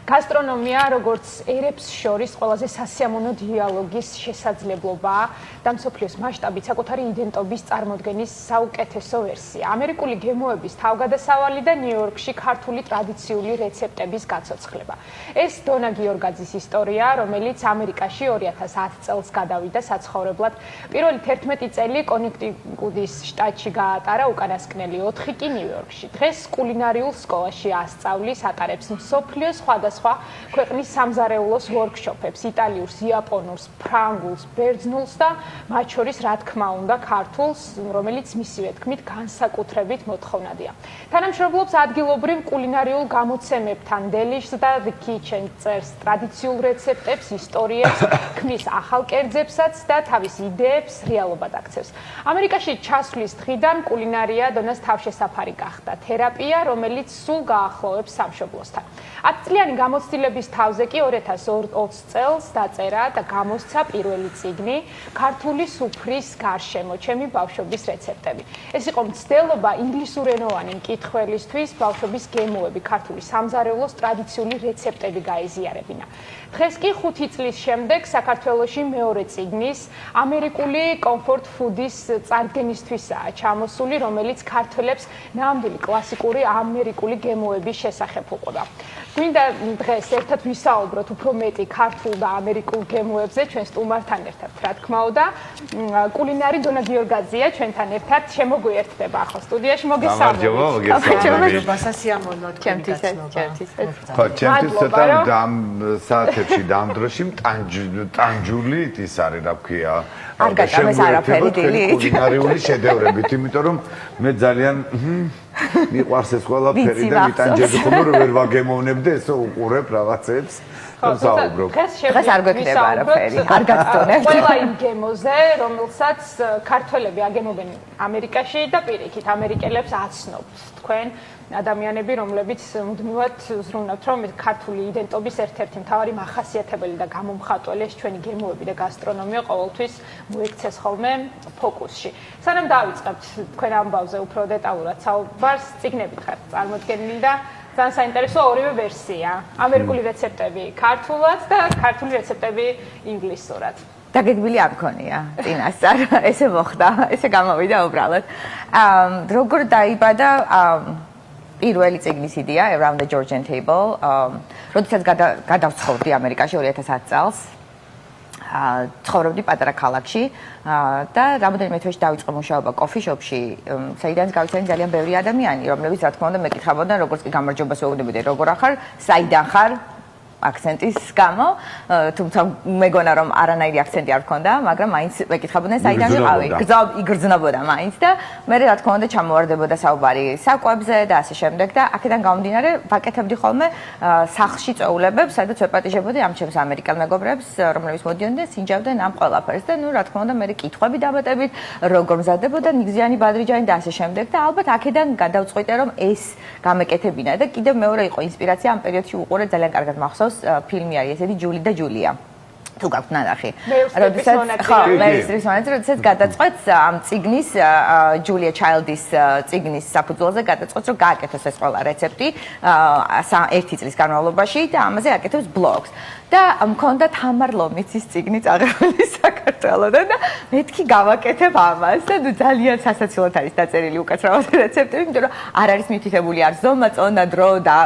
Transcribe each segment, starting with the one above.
გასტრონომია, როგორც ერებს შორის ყველაზე სასიამოვნო დიალოგის შესაძლებლობაა და მსოფლიოს მასშტაბით საკუთარი იდენტობის წარმოდგენის საუკეთესო ვერსია. ამერიკული გემოების თავგადასავალი და ნიუ-იორკში ქართული ტრადიციული რეცეპტების გაცოცხლება. ეს დონა გიორგაძის ისტორია, რომელიც ამერიკაში 2010 წელს გადავიდა საცხოვრებლად. პირველი 11 წელი კონექტიკუტის შტატში გაატარა, უკანასკნელი 4 კი ნიუ-იორკში. დღეს კულინარიულ სკოლაში ასწავლის, ატარებს მსოფლიოს სხვადასხვა ქვეყნის სამზარეულოს ვორქშოპებს, იტალიურს, იაპონურს, ფრანგულს, ბერძნულს და მათ შორის, რა თქმა უნდა, ქართულს, რომელიც მისივე თქმით განსაკუთრებით მოთხოვნადია. თანამშრომლობს ადგილობრივ კულინარიულ გამოცემებთან, დელიშს და The Kitchen წერს ტრადიციულ რეცეპტებს, ისტორიებს, ქმნის ახალ კერძებსაც და თავის იდეებს რეალობად აქცევს. ამერიკაში ჩასვლის დღიდან კულინარია დონას თავშესაფარი გახდა, თერაპია, რომელიც სულ გაახლოვებს სამშობლოსთან. 10 წლიანი გამოცდილების თავზე კი 2020 წელს დაწერა და გამოსცა პირველი წიგნი ქართული სუფრის გარშემო, ჩემი ბავშვობის რეცეპტები. ეს იყო მცდელობა ინგლისურენოვანი მკითხველისთვის, ბავშვობის გემოები, ქართული სამზარეულოს ტრადიციული რეცეპტები გაიზიარებინა. დღეს კი 5 წლის შემდეგ საქართველოში მეორე წიგნის ამერიკული კომფორტ ფუდის წარდგენისთვისაა ჩამოსული, რომელიც ქართველებს ნამდვილი კლასიკური ამერიკული გემოების შესახებ უყვება. გვინდა დღეს ერთად ვისაუბროთ უფრო მეტი ქართულ და ამერიკულ გემოებზე ჩვენ სტუმართან ერთად, რა თქმა უნდა. კულინარი დონა გიორგაძია ჩვენთან ერთად შემოგვიერთდება ახლა სტუდიაში. მოგესალმებით. სასიამოვნოა ჩემთვის. ხო, ჩემთვის ცოტა საათებში დამ დროში ტანჯული ის არის, რა ვქია. არ გაკამეს არაფერი დილით. კულინარიული შედევრებით, იმიტომ რომ მე ძალიან მიყვარს ეს ყველაფერი და მიტანჯები ხომ რომ ვერ ვაგემოვნებდი ესო უყურებ რაღაცებს. დღეს არ გვექნება არაფერი, არ გასწონებთ. ყველა იმ გემოზე, რომელსაც ქართველები აგემობენ ამერიკაში და პირიქით ამერიკელებს აცნობთ თქვენ ადამიანები, რომლებიც მუდმივად ზრუნავთ, რომ ქართული იდენტობის ერთ-ერთი მთავარი მახასიათებელი და გამომხატველი ჩვენი გემოები და გასტრონომია ყოველთვის მოექცეს ხოლმე ფოკუსში. სანამ დავიწყებთ თქვენ ამბავზე უფრო დეტალურად საუბარს, წიგნებით ხართ წარმოდგენილი და ძალიან საინტერესო ორივე ვერსია. ამერიკული რეცეპტები ქართულად და ქართული რეცეპტები ინგლისურად. დაგეგმილი არ მქონია წინასწარ, ესე მოხდა, ესე გამოვიდა უბრალოდ. როგორ დაიბადა პირველი წიგნის იდეა Around the Georgian Table, როდესაც გადავცხოვრდი ამერიკაში 2010 წელს. ცხოვრობდი პატარა ქალაქში და რამოდენიმე თვეში დავიწყე მუშაობა კოფიშოპში, საიდანაც გავიცანი ძალიან ბევრი ადამიანი, რომლებიც რა თქმა უნდა მეკითხავდნენ, როგორც კი გამარჯვებას ვეუბნებოდი, როგორ ახარ, საიდან ხარ, აქცენტის გამო, თუმცა მეგონა რომ არანაირი აქცენტი არ მქონდა, მაგრამ მაინც მეკითხავდნენ საიდან ვიყავი. იგრძნობოდა მაინც და მე რა თქმა უნდა ჩამოვარდებოდა საუბარი საკვებზე და ასე შემდეგ და აქედან გამომდინარე ვაკეთებდი ხოლმე სახლში წვეულებებს, სადაც ვეპატიჟებოდი ამ ჩემს ამერიკელ მეგობრებს, რომლებიც მოდიოდნენ და სინჯავდნენ ამ ყველაფერს და ნუ რა თქმა უნდა მე კითხვები დამატებით, როგორ მზადდებოდა ნიგზიანი ბადრიჯანი და ასე შემდეგ და ალბათ აქედან გადავწყვიტე რომ ეს გამეკეთებინა და კიდევ მეორე იყო ინსპირაცია ამ პერიოდში უყურე ძალიან კარგად მახსოვს ფილმი არის ესეთი ჯული და ჯულია. თუ გაქვთ ნანახი. როდესაც გადაწყვეტს ამ წიგნის ჯულია ჩაილდის წიგნის საფუძველზე გადაწყვეტს რომ გააკეთოს ეს ყველა რეცეპტი 1 წლის განმავლობაში და ამაზე აკეთებს ბლოგს. და მქონდა თამარ ლომიცის წიგნი წაღებული საქართველოდან და მეთქი გავაკეთებ ამას და ძალიან სასაცილოდ არის დაწერილი უკაცრავად რეცეპტები, იმიტომ რომ არ არის მითითებული არ ზომა, წონა, დრო და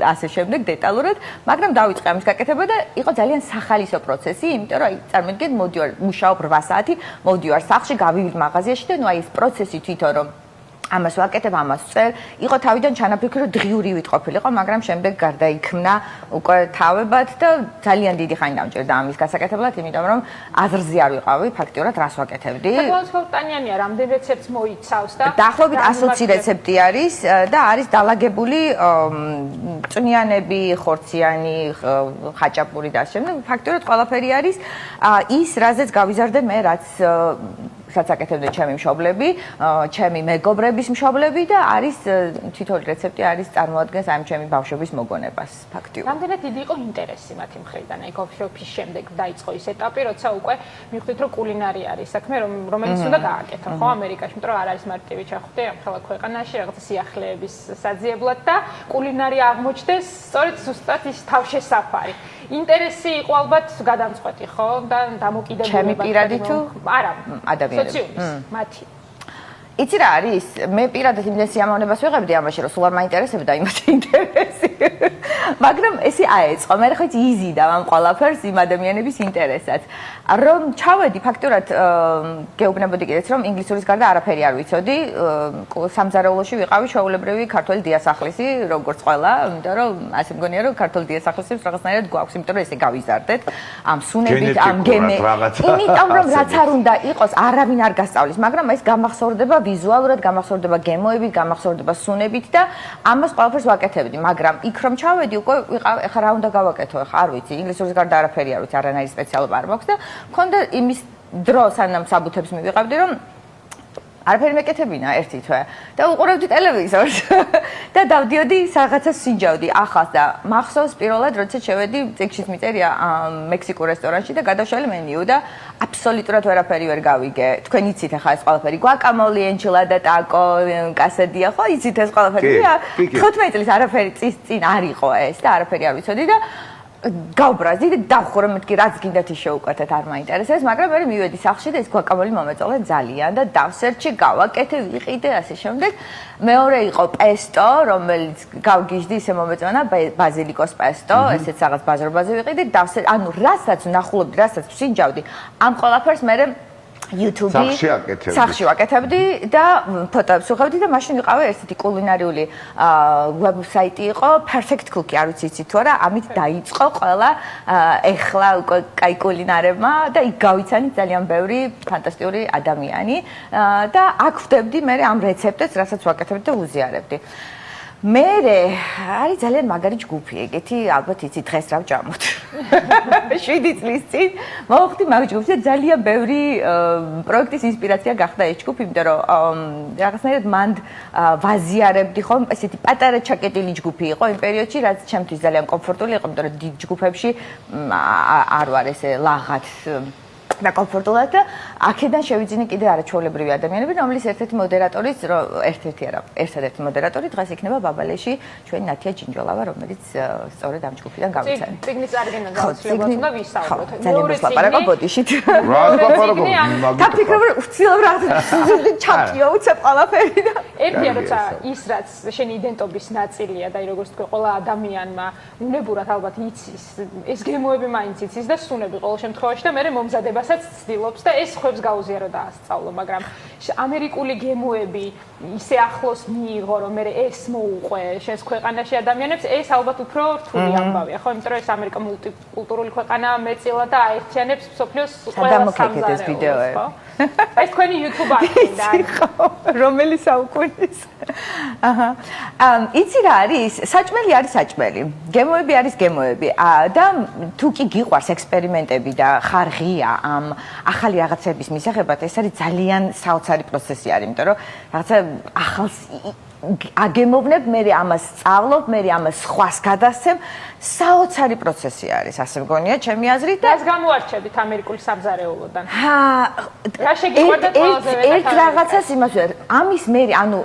ასე შემდეგ დეტალურად, მაგრამ დავიწყე ამის გაკეთება და იყო ძალიან სახალისო პროცესი, იმიტომ რომ წარმოგიდგენთ მოდივარ მუშაობ 8 საათი, მოდივარ სახლში, გავივიდ მაღაზიაში და ნუ აი ეს პროცესი თვითონ რომ ამას ვაკეთებ, ამას ვწერ, იყო თავიდან ჩანაფიქრი რომ დღიური ვიტყოფილიყო, მაგრამ შემდეგ გარდაიქმნა უკვე თავებად და ძალიან დიდი ხანი დამჭირდა ამის გასაკეთებლად, იმიტომ რომ აზრზე არ ვიყავი ფაქტიურად რას ვაკეთებდი. საკმაოდ ტანიანია, რამდენ რეცეპტს მოიცავს და დაახლოებით 120 რეცეპტი არის და არის დალაგებული წვნიანები, ხორციანი, ხაჭაპური და ასე შემდეგ. ფაქტიურად ყველაფერი არის ის, რაზეც გავიზარდე მე, რაც რაც აკეთებდნენ ჩემი მშობლები, ჩემი მეგობრების მშობლები და არის თითოეული რეცეპტი არის წარმოადგენს ამ ჩემი ბავშვობის მოგონებას ფაქტიურად. რამდენად დიდი იყო ინტერესი მათი მხრიდან, აი კოფი-შოპის შემდეგ დაიწყო ის ეტაპი, როცა უკვე მივხვდით, რომ კულინარი არის საქმე, რომელიც უნდა გააკეთო, ხო, ამერიკაში, იმიტომ რომ არ არის მარტივი ჩახდე ამ ხელა ქვეყანაში რაღაცა სიახლეების საძიებლად და კულინარი აღმოჩნდეს სწორედ ზუსტად ის თავშესაფარი. ინტერესი იყო ალბათ გადამწყვეტი, ხო? და დამოკიდებულება. ჩემი პირადი თუ არა, ადამიანები. სოციუმის, მათი. იცი რა არის? მე პირადად იმდენ სიამოვნებას ვიღებდი ამაში, რომ სულ არ მაინტერესებდა იმათი ინტერესი. მაგრამ ესე აეწყო, მე ხო იზიდა ამ ყველაფერს იმ ადამიანების ინტერესაც. რომ ჩავედი ფაქტურად გეუბნებოდი კიდეც რომ ინგლისურის გარდა არაფერი არ ვიცოდი. სამზარეულოში ვიყავი ჩვეულებრივი ქართველი დიასახლისი, როგორც ყველა, იმიტომ რომ ასე მგონია რომ ქართველი დიასახლისებს რაღაცნაირად გვაქვს, იმიტომ რომ ესე გავიზარდეთ ამ სუნებით, ამ გემე. იმიტომ რომ რაც არ უნდა იყოს, არავინ არ გასწავლის, მაგრამ ეს გამახსოვრდება ვიზუალურად, გამახსოვრდება გემოებით, გამახსოვრდება სუნებით და ამას ყველაფერს ვაკეთებდი, მაგრამ იქ რომ ჩავედი უკვე ვიყავ, ეხლა რა უნდა გავაკეთო, ეხლა არ ვიცი, ინგლისურის გარდა არაფერი არ ვიცი, არანაირი სპეციალობა არ მაქვს და მქონდა იმის დრო სანამ საბუთებს მივიყავდი, რომ არაფერი მეკეთებინა ერთი თვე და უყურებდი ტელევიზორს და დავდიოდი რაღაცას სინჯავდი ახალს და მახსოვს პირველად როცა შევედი წიგნშიც მიწერია მექსიკურ რესტორანში და გადავშალე მენიუ და აბსოლუტურად ვერაფერი ვერ გავიგე. თქვენ იცით ახლა ეს ყველაფერი guacamole, enchilada, taco, quesadilla, ხო იცით ეს ყველაფერი? 15 წლის არაფერი წინ არ იყო ეს და არაფერი არ ვიცოდი და გავბრაზდი და დავხურე მეთქი რაც გინდათ ის შევუკეთეთ არ მაინტერესებს, მაგრამ მე მივედი სახლში და ეს guacamole მომეწოლა ძალიან და დავსერჩი, გავაკეთე, ვიყიდე ასე შემდეგ. მეორე იყო პესტო, რომელიც გავგიჟდი, ისე მომეწონა ბაზილიკოს პესტო, ესეც რაღაც ბაზრობაზე ვიყიდე, ანუ რასაც ვნახულობდი, რასაც ვსინჯავდი, ამ ყველაფერს მე YouTube-ი სახში ვაკეთებდი და ფოტოებს ვუხებდი და მაშინ ვიყავი ესეთი კულინარიული ვებსაიტი იყო Perfect Cookie, არ ვიცი იცით თუ არა, ამით დაიწყო ყველა ეხლა უკვე კაი კულინარებმა და იქ გავიცანით ძალიან ბევრი ფანტასტიკური ადამიანი და აქ ვხვდებდი მე ამ რეცეპტებს, რასაც ვაკეთებდი და ვუზიარებდი. მერე არის ძალიან მაგარი ჯგუფი, ეგეთი ალბათ იცი დღეს რა ვჭამოთ. 7 წლის წინ მოვხდი მაგ ჯგუფს და ძალიან ბევრი პროექტის ინსპირაცია გახდა ეს ჯგუფი, იმიტომ რომ რაღაცნაირად მან ვაზიარებდი ხომ, ესეთი პატარა ჩაკეტილი ჯგუფი იყო იმ პერიოდში, რაც ჩემთვის ძალიან კომფორტული იყო, იმიტომ რომ დიდ ჯგუფებში არ ვარ ესე ლაღად და კომფორტულად და აქედან შევიძინე კიდე არაჩვეულებრივი ადამიანები, რომლის ერთ-ერთი მოდერატორიც, ერთადერთი მოდერატორი დღეს იქნება ბაბალეში ჩვენი ნათია ჯინჯოლავა, რომელიც სწორედ ამ ჯგუფიდან გავიცანე. წიგნის წარგენა გაუცილებლად უნდა ვისაუბროთ. ძალიან მოსლაპარაკო ბოდიშით. რა ლაპარაკობ მაგით? დაფიქრობ უცილებლად ჩაკიო უცებ ყველაფერი და ერთია როცა ის რაც შენი იდენტობის ნაწილია და როგორც თქვი ყველა ადამიანმა უნებურად ალბათ იცის, ეს გემოები მაინც იცის და სუნები ყოველ შემთხვევაში და მე მომზადებასაც ცდილობს და ეს ხვებს გაუზიარო და ასწავლო, მაგრამ ამერიკული გემოები ისე ახლოს მიიღო, რომ მე ეს მოუყვე შენს ქვეყანაში ადამიანებს, ეს ალბათ უფრო რთული ამბავია, ხო? იმიტომ რომ ეს ამერიკა მულტიკულტურული ქვეყანაა, მეწილა და აერთიანებს მსოფლიოს ყველა სამზარეულოს, ხო? ეს თქვენი YouTube არქივდა, რომელი საუკუნის. აჰა. იცი რა არის? საჭმელი არის საჭმელი. გემოები არის გემოები. და თუ კი გიყვარს ექსპერიმენტები და ხარღია ამ ახალი რაღაცების მისაღებად, ეს არის ძალიან საოცარი პროცესი არის, იმიტომ რომ რაღაცა ახალს აგემოვნებ, მე ამას სწავლობ, მე ამას სხვას გადასცემ, საოცარი პროცესი არის, ასე მგონია ჩემი აზრით და ეს გამოარჩევით ამერიკული სამზარეულოდან. რა შეგიყვარდა ყველაზე მეტად? ერთ რაღაცას იმას ვარ, ამის მე, ანუ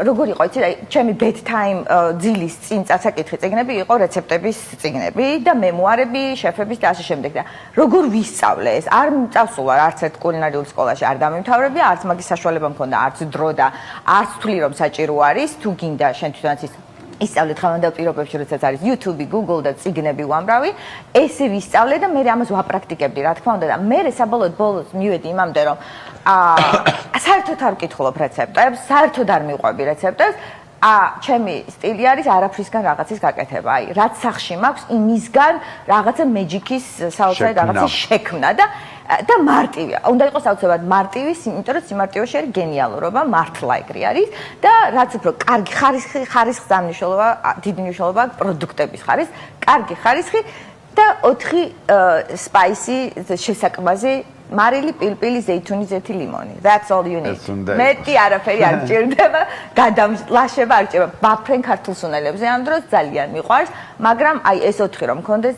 როგორ იყო, იცი რა, ჩემი bedtime ძილის წინ წასაკითხი წიგნები იყო რეცეპტების წიგნები და მემუარები შეფების და ასე შემდეგ და როგორ ვისწავლე ეს? არ წავსულა არც ერთ კულინარიულ სკოლაში არ დამიმთავრებია, არც მაგის საშუალება მქონდა, არც დრო და არც თვლი რომ საჭირო არის, თუ გინდა შენ თვითონაც ისწავლე დღევანდელ პირობებში, როდესაც არის YouTube, Google და წიგნები უამრავი, ესე ვისწავლე და მე ამას ვაპრაქტიკებდი, რა თქმა უნდა და მე საბოლოოდ ბოლოს მივედი იმამდე, რომ საერთოდ არ ვკითხულობ რეცეპტებს, საერთოდ არ მიყვები რეცეპტებს, ჩემი სტილი არის არაფრისგან რაღაცის გაკეთება. აი, რაც სახში მაქვს, იმისგან რაღაცა მეჯიკის საოცარი რაღაცის შექმნა და მარტივია. უნდა იყოს აუცილებლად მარტივი, იმიტომ რომ სიმარტივეში არის გენიალურობა, მართლა ეგრე არის და რაც უფრო კარგი ხარისხის ამნიშნულობა, დიდი მნიშვნელობა პროდუქტების ხარისხი, კარგი ხარისხი და 4 სპაისი შესაკმაზი მარილი, პილპილი, ზეითუნი, ზეთი, ლიმონი. That's all you need. ეს უნდა მეტი არაფერი არ ჭირდება, გადამლაშება არ ჭირდება. ვაფრენ ქართულ სუნელებზე ამ დროს ძალიან მიყვარს, მაგრამ აი ეს 4 რომ მქონდეს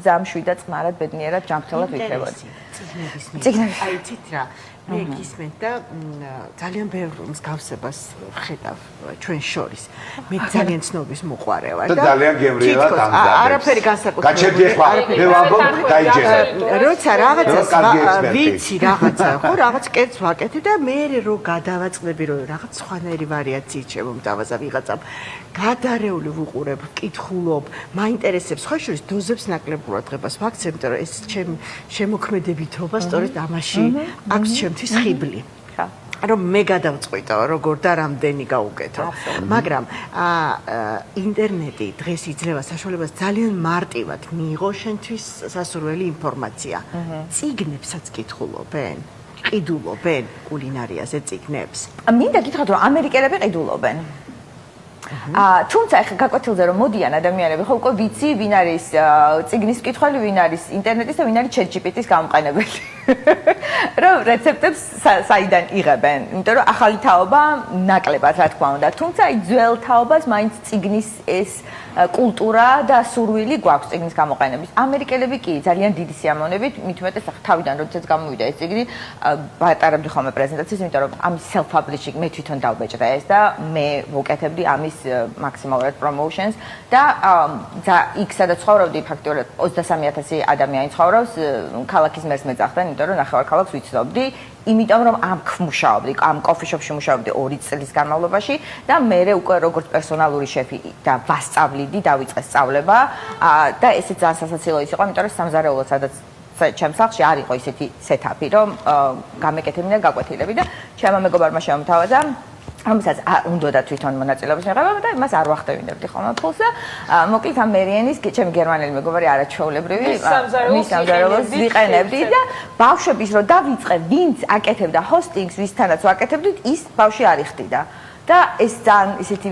ძამშვი და წყნარად ბედნიერად ჯანმრთელად ვიქნებოდი. წიგნების აი ცით რა მე გისმენთ და ძალიან ბევრ მსგავსებას ხედავ ჩვენ შორის. მე ძალიან ცნობის მოყვარე ვარ და ძალიან გემრიელად ამზადებს. არაფერი განსაკუთრებული. გაჩერდი ახლა მე ვამბობ დაიჯერე. როცა რაღაცას ვიცი რაღაცა, ხო, რაღაც კერძს ვაკეთებ და მე რო გადავაწყდები რომ რაღაც სხვანაირი ვარიაციით შემომთავაზა ვიღაცამ. გადარეული ვუყურებ, ვკითხულობ, მაინტერესებს სხვა შორის დოზებს ნაკლებურად ღებას ვაქცევ, იმიტომ რომ ეს ჩემი შემოქმედებითობა სწორედ ამაში აქვს ჩემთვის ხიბლი. რომ მე გადავწყვიტო როგორ და რამდენი გავუკეთო. მაგრამ ინტერნეტი დღეს იძლევა საშუალებას ძალიან მარტივად მიიღო შენთვის სასურველი ინფორმაცია. წიგნებსაც კითხულობენ, ყიდულობენ კულინარიაზე წიგნებს. მინდა გითხრათ რომ ამერიკელები ყიდულობენ. თუმცა ახლა გაკვეთილზე რომ მოდიან ადამიანები, ხო უკვე ვიცი ვინ არის წიგნის მკითხველი, ვინ არის ინტერნეტის და ვინ არის ChatGPT-ის გამყენებელი. რომ რეცეპტებს საიდან იღებენ, იმიტომ რომ ახალი თაობა ნაკლებად რა თქმა უნდა, თუმცა აი ძველ თაობას მაინც წიგნის ეს კულტურა და სურვილი გვაქვს წიგნის გამოყენების. ამერიკელები კი ძალიან დიდი სიამოვნებით, მით უმეტეს თავიდან როდესაც გამოვიდა ეს წიგნი, ვატარებდი ხოლმე პრეზენტაციას, იმიტომ რომ ამის self-publishing მე თვითონ დავბეჭდა ეს და მე ვუკეთებდი ამის მაქსიმალურად promotions და იქ სადაც ცხოვრობდი ფაქტობრივად 23000 ადამიანი ცხოვრობს, ქალაქის მერს მეძახდნენ, იმიტომ რომ ნახევარქალაქს ვიცნობდი. იმიტომ რომ ამ მუშაობდი, ამ კოფიშოპში მუშაობდი 2 წლის განმავლობაში და მე უკვე როგორც პერსონალური შეფი და ვასწავლიდი, დავიწყე სწავლება და ესეც ძალიან სასაცილო ის იყო, იმიტომ რომ სამზარეულო სადაც ჩემს სახლში არ იყო ისეთი სეტაპი, რომ გამეკეთებინა გაკვეთილები და ჩემმა მეგობარმა შემოთავაზა რომელსაც უნდა თვითონ მონაწილეობის მიღება და მას არ ვახტევინებდი ხოლმე ფულს და მოკლედ ამ მერიენის ჩემი გერმანელი მეგობარი არაჩვეულებრივი მის სამზარეულოს ვიყენებდი და ბავშვების რო დავიწყე ვინც აკეთებდა ჰოსტინგს ვისთანაც ვაკეთებდით ის ბავშვი არ იხდიდა და ეს ძალიან ისეთი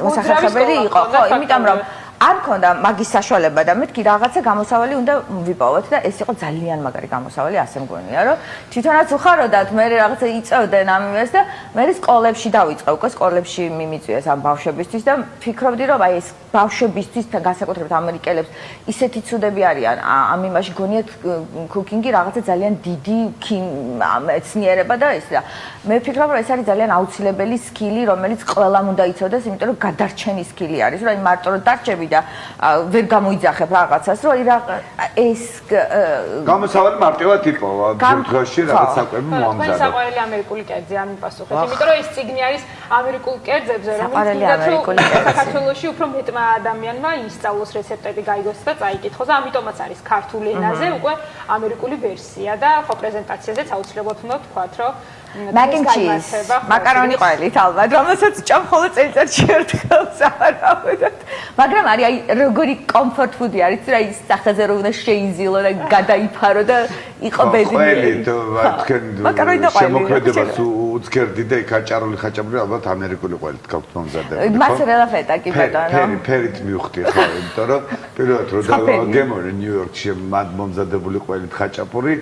მოსახერხებელი იყო ხო იმიტომ რომ არ მქონდა მაგის საშუალება და მეთქი რაღაცა გამოსავალი უნდა ვიპოვოთ და ეს იყო ძალიან მაგარი გამოსავალი ასე მგონია რომ თვითონაც უხაროდათ მე რაღაცა იწევდნენ ამას და მე სკოლებში დავიწყე უკვე სკოლებში მიმიწვიეს ამ ბავშვებისთვის და ფიქრობდი რომ აი ეს ბავშვებისთვის და განსაკუთრებით ამერიკელებს ისეთი ცუდები არიან ამ იმაში გონიათ კუკინგი რაღაცა ძალიან დიდი მეცნიერება და ეს და მე ვფიქრობ რომ ეს არის ძალიან აუცილებელი სკილი რომელიც ყველამ უნდა იცოდეს იმიტომ რომ გადარჩენის სკილი არის რომ აი მარტო რომ დარჩები და ვერ გამოიძახებ რაღაცას, რომ ეს გამოსავალი მარტივად იპოვა, შემთხვევაში რაღაც საკვები მოამზადა. საყვარელი ამერიკული კერძი ამ პასუხით, იმიტომ რომ ეს წიგნი არის ამერიკულ კერძებზე, რომელიც საქართველოში უფრო მეტმა ადამიანმა ისწავლოს რეცეპტები, გაიგოს და წაიკითხოს და ამიტომაც არის ქართულ ენაზე უკვე ამერიკული ვერსია და ხო პრეზენტაციაზეც აუცილებლად უნდა ვთქვათ, რომ mac and cheese, მაკარონი ყველით ალბათ, რომელსაც ჭამ ხოლმე წელიწადში ერთხელ სავარაუდოდ. მაგრამ არის აი როგორი comfort food-ი არის, რა ის სახეზე რო უნდა შეიზილო და გადაიფარო და იყო ბედნიერი. მაკარონი და ყველი. შემოქმედებას უცქერდი და ხაჭარული ხაჭაპური ალბათ ამერიკული ყველით გაქვთ მომზადებული. მასერელა ფეტა კი ბატონო. ფერით მივხვდი ხო, იმიტომ რომ პირველად რო დავაგემორე ნიუ-იორკში მომზადებული ყველით ხაჭაპური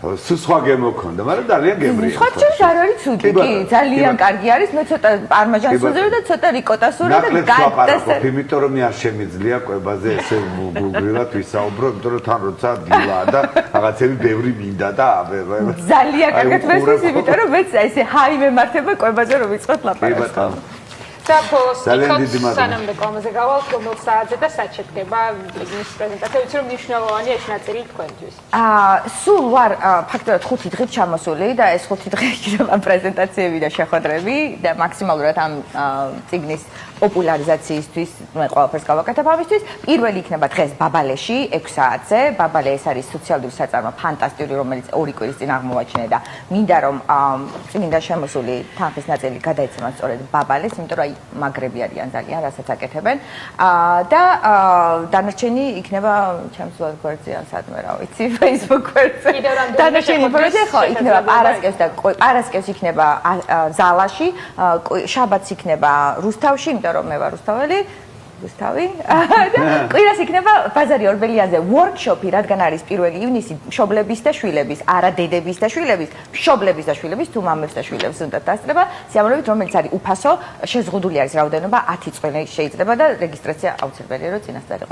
სხვა გემო ქონდა, მაგრამ ძალიან გემრიელი. სხვა ჩემს არ არის ცუდი, კი, ძალიან კარგი არის. მე ცოტა პარმაჟანს უზევი და ცოტა რიკოტას ურავ და გადასწრებ. იმიტომ რომ მე არ შემიძლია კვებაზე ესე გუგრივად ვისაუბრო, იმიტომ რომ თან როცა დილაა და რაღაცები ბევრი მინდა და ძალიან კარგად მესმის, იმიტომ რომ მეც ესე ჰაი მემართება კვებაზე რომ ვიწყოთ ლაპარაკს. და ფოლოს სანამ რეკლამაზე გავალთ, რომელ საათზე და სად შედგება წიგნის პრეზენტაცია, ვიცი რომ მნიშვნელოვანია ეს ნაწილი თქვენთვის. სულ ვარ ფაქტობრივად 5 დღით ჩამოსული და ეს 5 დღე იქნება პრეზენტაციები და შეხვედრები და მაქსიმალურად ამ წიგნის პოპულარიზაციისთვის მე ყველაფერს გავაკეთებ ამისთვის. პირველი იქნება დღეს ბაბალეში 6 საათზე. ბაბალე ეს არის სოციალური საწარმო ფანტასტიკური, რომელიც 2 კვირის წინ აღმოვაჩინე და მინდა რომ წმინდა შემოსული თანხის ნაწილი გადაეცემა სწორედ ბაბალეს, იმიტომ რომ აი მაგრები არიან ძალიან, რასაც აკეთებენ. და დანარჩენი იქნება ჩემს ვებ გვერდზე ან სადმე რა ვიცი, Facebook გვერდზე. დანარჩენი პროექტი ხო იქნება პარასკევს და პარასკევს იქნება ზალაში, შაბათს იქნება რუსთავში, იმიტომ რომ მე ვარ რუსთაველი რუსთავი. და კვირას იქნება ბაზარი ორბელიანზე workshop-ი, რადგან არის 1 ივნისი, მშობლების და შვილების, არა დედების და შვილების, მშობლების და შვილების თუ მამებს და შვილებს უნდა დასწრება, სიამოვნებით, რომელიც არის უფასო, შეზღუდული არის რაოდენობა 10 წელი შეიძლება და რეგისტრაცია აუცილებელია, რომ წინასწარ იყოს.